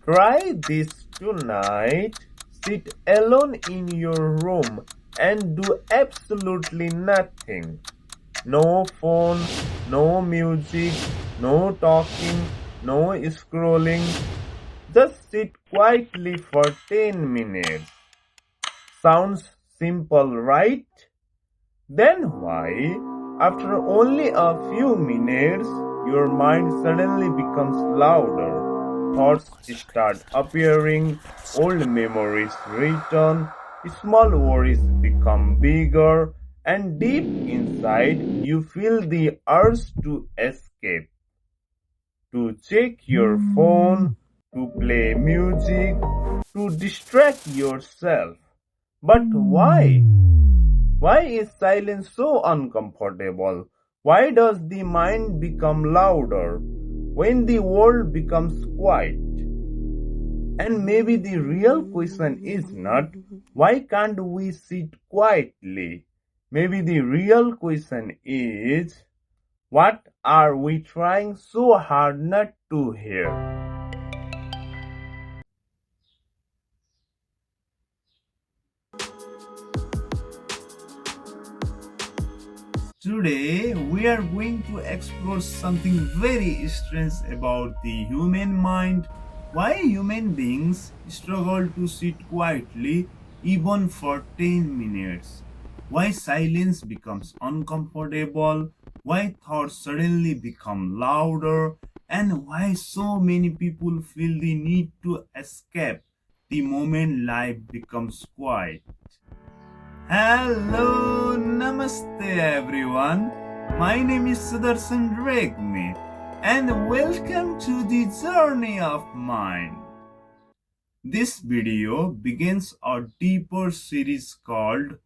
Try this tonight. Sit alone in your room and do absolutely nothing. No phone, no music, no talking, no scrolling. Just sit quietly for 10 minutes. Sounds simple, right? Then why, after only a few minutes, your mind suddenly becomes louder? Thoughts start appearing, old memories return, small worries become bigger, and deep inside you feel the urge to escape, to check your phone, to play music, to distract yourself. But why? Why is silence so uncomfortable? Why does the mind become louder when the world becomes quiet? And maybe the real question is not why can't we sit quietly? Maybe the real question is what are we trying so hard not to hear? Today, we are going to explore something very strange about the human mind. Why human beings struggle to sit quietly even for 10 minutes. Why silence becomes uncomfortable. Why thoughts suddenly become louder. And why so many people feel the need to escape the moment life becomes quiet. Hello, namaste everyone. My name is Sudarshan Regne and welcome to the journey of mind. This video begins a deeper series called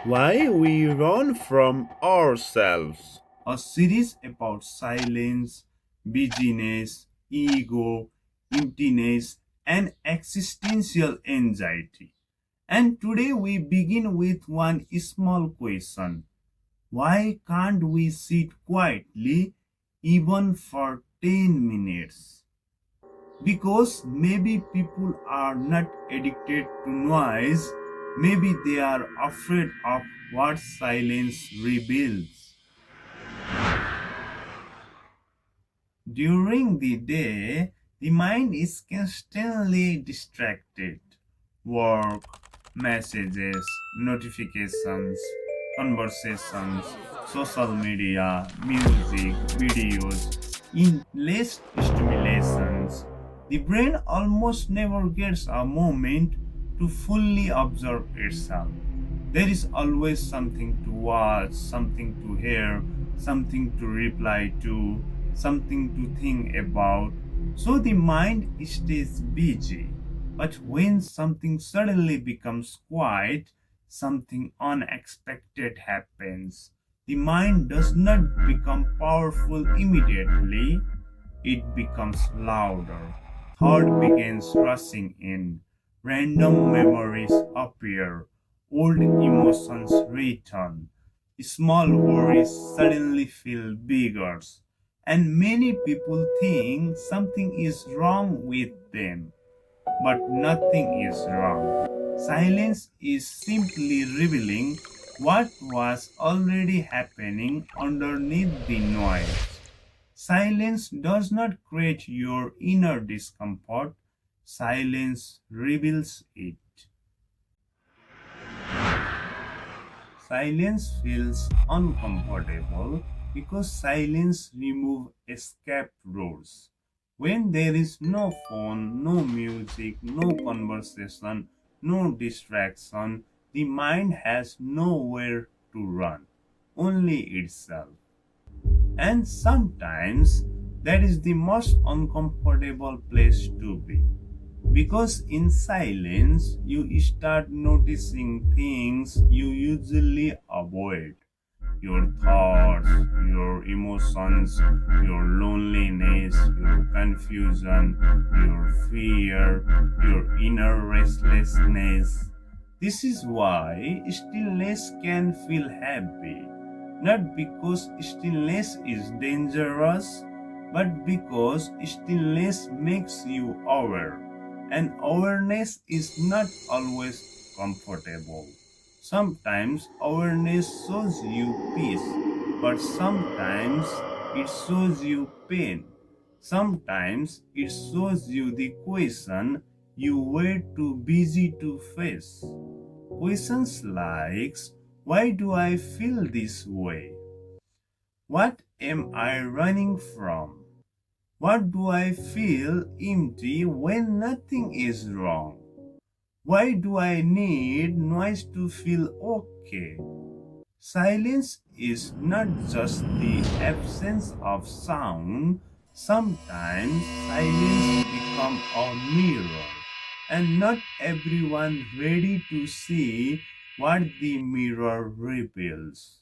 Why We Run From Ourselves, a series about silence, busyness, ego, emptiness, and existential anxiety. And today we begin with one small question. Why can't we sit quietly even for 10 minutes? Because maybe people are not addicted to noise, maybe they are afraid of what silence reveals. During the day, the mind is constantly distracted. Work, messages, notifications, conversations, social media, music, videos, endless stimulations. The brain almost never gets a moment to fully observe itself. There is always something to watch, something to hear, something to reply to, something to think about. So the mind stays busy. But when something suddenly becomes quiet, something unexpected happens. The mind does not become powerful immediately, it becomes louder. Thought begins rushing in. Random memories appear. Old emotions return. Small worries suddenly feel bigger. And many people think something is wrong with them. But nothing is wrong. Silence is simply revealing what was already happening underneath the noise. Silence does not create your inner discomfort, silence reveals it. Silence feels uncomfortable because silence removes escape routes. When there is no phone, no music, no conversation, no distraction, the mind has nowhere to run, only itself. And sometimes that is the most uncomfortable place to be. Because in silence, you start noticing things you usually avoid. Your thoughts, your emotions, your loneliness, your confusion, your fear, your inner restlessness. This is why stillness can feel heavy, not because stillness is dangerous, but because stillness makes you aware, and awareness is not always comfortable. Sometimes awareness shows you peace, but sometimes it shows you pain. Sometimes it shows you the question you were too busy to face. Questions like, why do I feel this way? What am I running from? What do I feel empty when nothing is wrong? Why do I need noise to feel okay? Silence is not just the absence of sound. Sometimes silence becomes a mirror, and not everyone ready to see what the mirror reveals.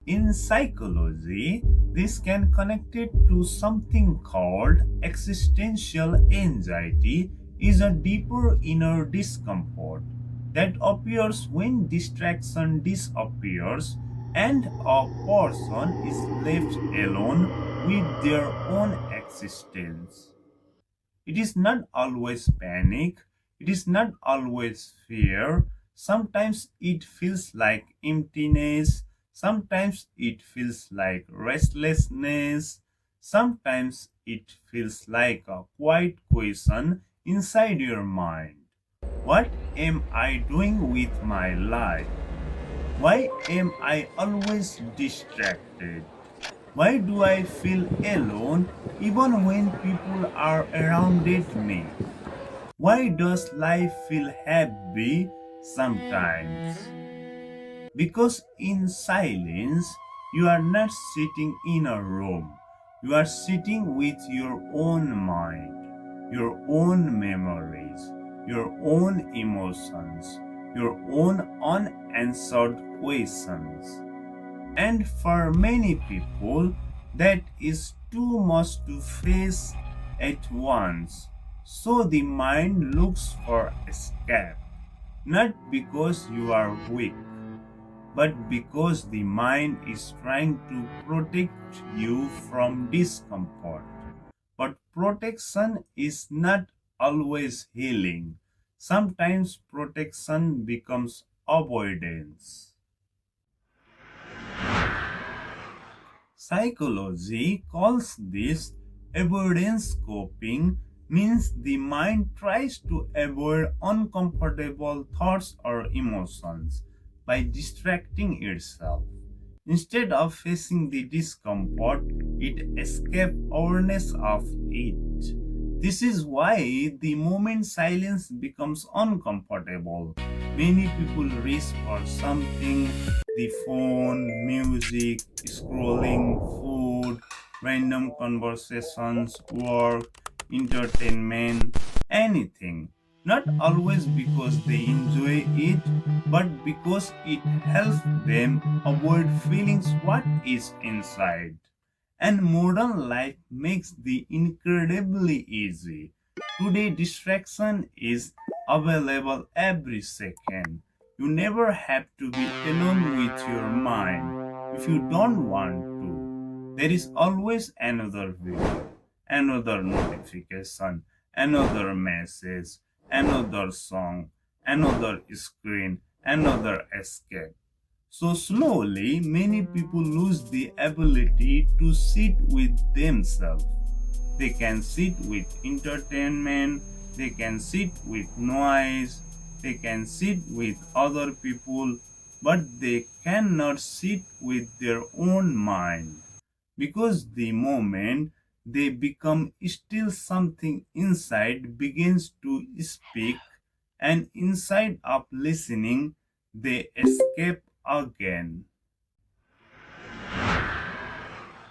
In psychology, this can connect it to something called existential anxiety is a deeper inner discomfort that appears when distraction disappears and a person is left alone with their own existence. It is not always panic, it is not always fear. Sometimes it feels like emptiness, sometimes it feels like restlessness, sometimes it feels like a quiet question inside your mind. What am I doing with my life? Why am I always distracted? Why do I feel alone even when people are around me? Why does life feel heavy sometimes? Because in silence, you are not sitting in a room. You are sitting with your own mind, your own memories, your own emotions, your own unanswered questions. And for many people, that is too much to face at once. So the mind looks for escape, not because you are weak, but because the mind is trying to protect you from discomfort. But protection is not always healing. Sometimes protection becomes avoidance. Psychology calls this avoidance coping, means the mind tries to avoid uncomfortable thoughts or emotions by distracting itself. Instead of facing the discomfort, it escapes awareness of it. This is why the moment silence becomes uncomfortable, many people reach for something, the phone, music, scrolling, food, random conversations, work, entertainment, anything. Not always because they enjoy it, but because it helps them avoid feelings what is inside. And modern life makes the incredibly easy. Today distraction is available every second. You never have to be alone with your mind if you don't want to. There is always another video, another notification, another message, another song, another screen, another escape. So slowly, many people lose the ability to sit with themselves. They can sit with entertainment, they can sit with noise, they can sit with other people, but they cannot sit with their own mind. Because the moment they become still, something inside begins to speak, and inside of listening, they escape again.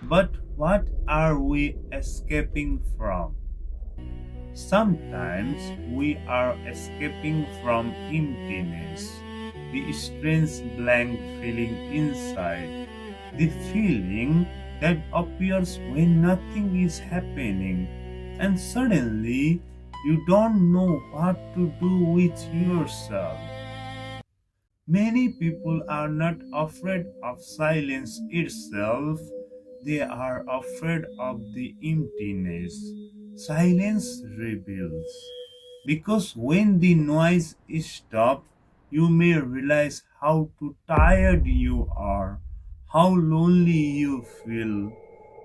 But what are we escaping from? Sometimes we are escaping from emptiness, the strange blank feeling inside, the feeling that appears when nothing is happening, and suddenly you don't know what to do with yourself. Many people are not afraid of silence itself, they are afraid of the emptiness. Silence reveals. Because when the noise stops, you may realize how too tired you are, how lonely you feel,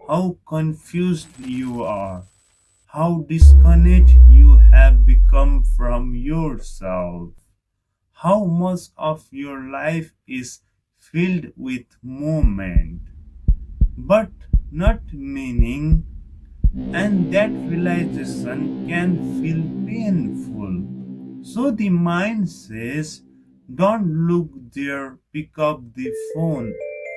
how confused you are, how disconnected you have become from yourself, how much of your life is filled with moment but not meaning, and that realization can feel painful. So the mind says, don't look there, pick up the phone,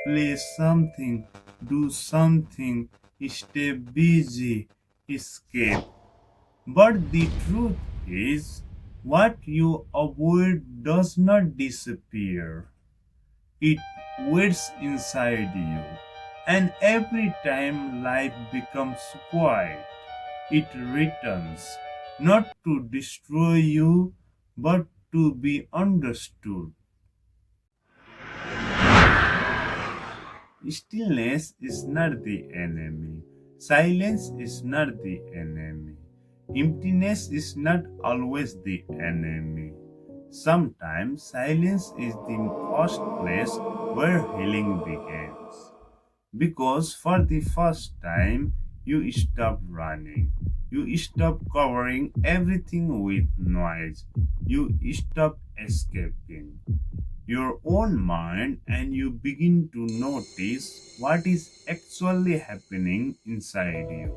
play something, do something, stay busy, escape. But the truth is, what you avoid does not disappear. It waits inside you. And every time life becomes quiet, it returns, not to destroy you, but to be understood. Stillness is not the enemy. Silence is not the enemy. Emptiness is not always the enemy. Sometimes silence is the first place where healing begins. Because for the first time, you stop running. You stop covering everything with noise. You stop escaping your own mind and you begin to notice what is actually happening inside you.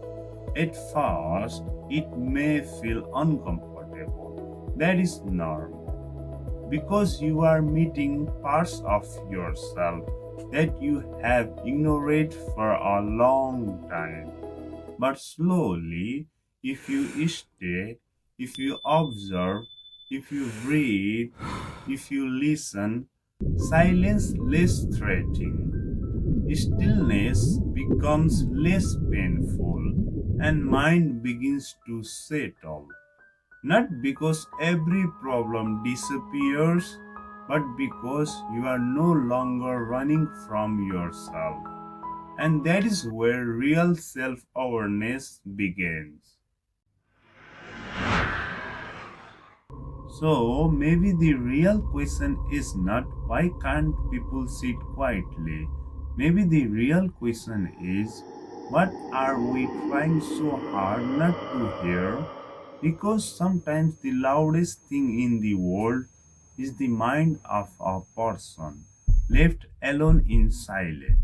At first, it may feel uncomfortable. That is normal because you are meeting parts of yourself that you have ignored for a long time. But slowly, if you stay, if you observe, if you breathe, if you listen, silence less threatening, stillness becomes less painful, and mind begins to settle. Not because every problem disappears, but because you are no longer running from yourself. And that is where real self awareness begins. So maybe the real question is not why can't people sit quietly? Maybe the real question is what are we trying so hard not to hear? Because sometimes the loudest thing in the world is the mind of a person left alone in silence.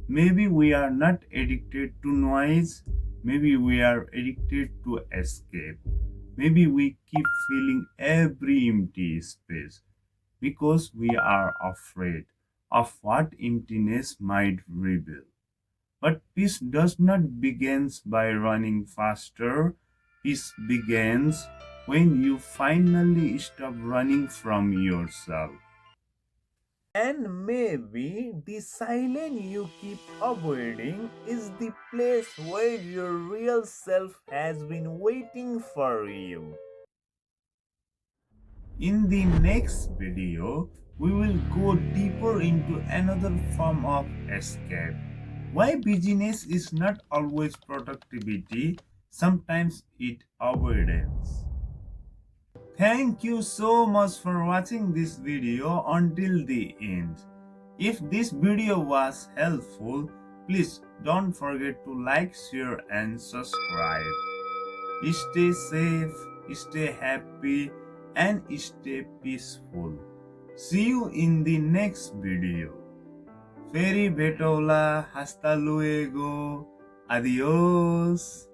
Maybe we are not addicted to noise, maybe we are addicted to escape. Maybe we keep filling every empty space because we are afraid of what emptiness might reveal. But peace does not begin by running faster. Peace begins when you finally stop running from yourself. And maybe the silence you keep avoiding is the place where your real self has been waiting for you. In the next video, we will go deeper into another form of escape. Why busyness is not always productivity, sometimes it avoidance. Thank you so much for watching this video until the end. If this video was helpful, please don't forget to like, share and subscribe. Stay safe, stay happy and stay peaceful. See you in the next video. Feri betola, hasta luego, adios.